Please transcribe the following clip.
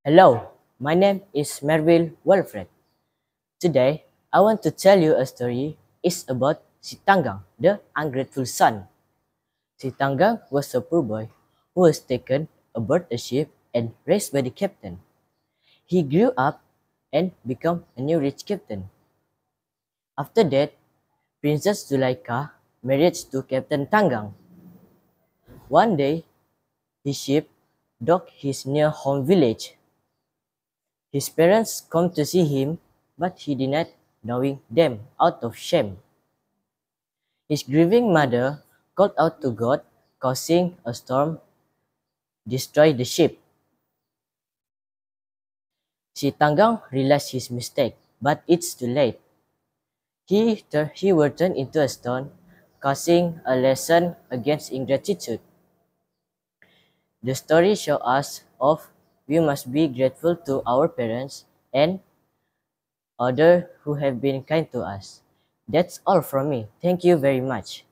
Hello, my name is Merville Wilfred. Today, I want to tell you a story. It's about Sitanggang, the ungrateful son. Sitanggang was a poor boy who was taken aboard a ship and raised by the captain. He grew up and became a new rich captain. After that, Princess Zulaika married to Captain Tanggang. One day, his ship docked his near home village. His parents come to see him, but he denied knowing them out of shame. His grieving mother called out to God, causing a storm destroy the ship. Sitanggang realized his mistake, but it's too late. He was turned into a stone, causing a lesson against ingratitude. The story shows us of we must be grateful to our parents and others who have been kind to us. That's all from me. Thank you very much.